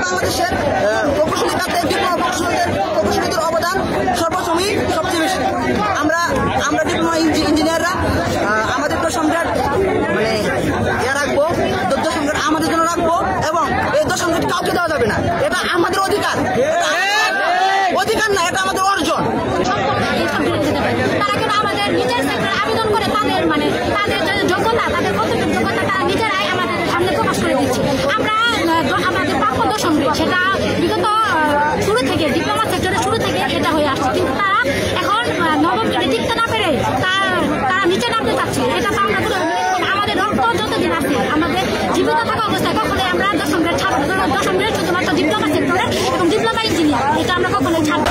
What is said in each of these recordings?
বাংলাদেশের প্রকৌশলী খাতে ডিপ্লোমা প্রকৌশলীদের অবদান সর্বসময় সবচেয়ে বেশি। আমরা ডিপ্লোমা ইঞ্জিনিয়াররা আমাদের সম্রাট মানে রাখবো, সম্রাট আমাদের জন্য রাখবো এবং এই সম্রাট কাউকে দেওয়া যাবে না। এটা আমাদের অধিকার, অধিকার না, এটা আমাদের অর্জন। তারা কিন্তু আমাদের নিজের সেক্টরে আবেদন করে তাদের মানে তাদের যোগ্যতা, তাদের কতটুকু যোগ্যতা তারা নিজেরাই আমাদের সামনে প্রকাশ করে দিচ্ছে। আমরা আমাদের প্রাপ্য দশম গ্রেড সেটা বিগত শুরু থেকে ডিপ্লোমা সেক্টরের শুরু থেকে এটা হয়ে আসছে, কিন্তু তারা এখন নবম গ্রেডে টিকতে না পেরে তারা নিচে নামতে চাচ্ছে। এটা আমরা আমাদের রক্ত যতদিন আছে আমাদের জীবিত থাকা অবস্থায় কখনোই আমরা দশম গ্রেড ছাড়বো না। দশম গ্রেড শুধুমাত্র ডিপ্লোমা সেক্টরের এবং ডিপ্লোমা ইঞ্জিনিয়ার, এটা আমরা কখনোই ছাড়বো।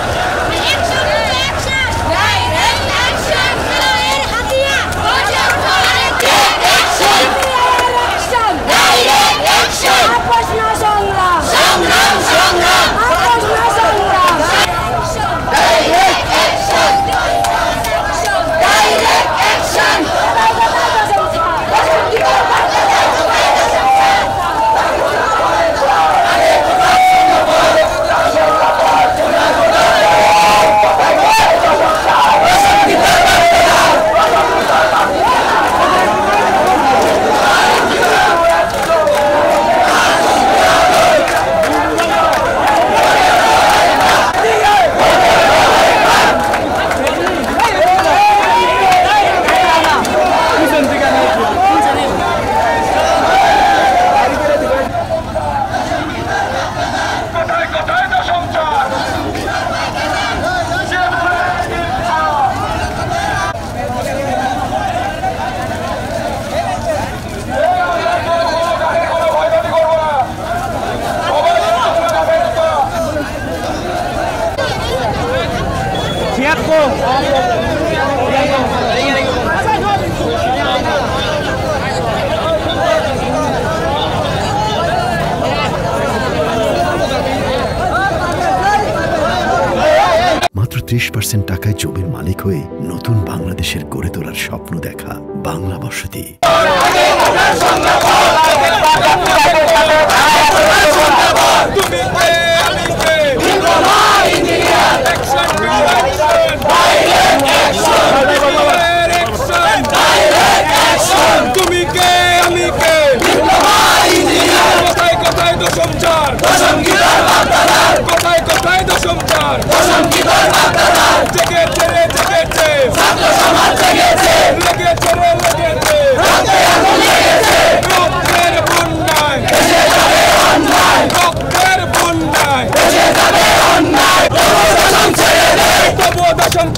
মাত্র 30% টাকায় জমির মালিক হয়ে নতুন বাংলাদেশের গড়ে তোলার স্বপ্ন দেখা বাংলা বসতি।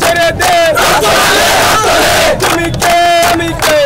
ছেড়ে দে তুমি কে আমি কে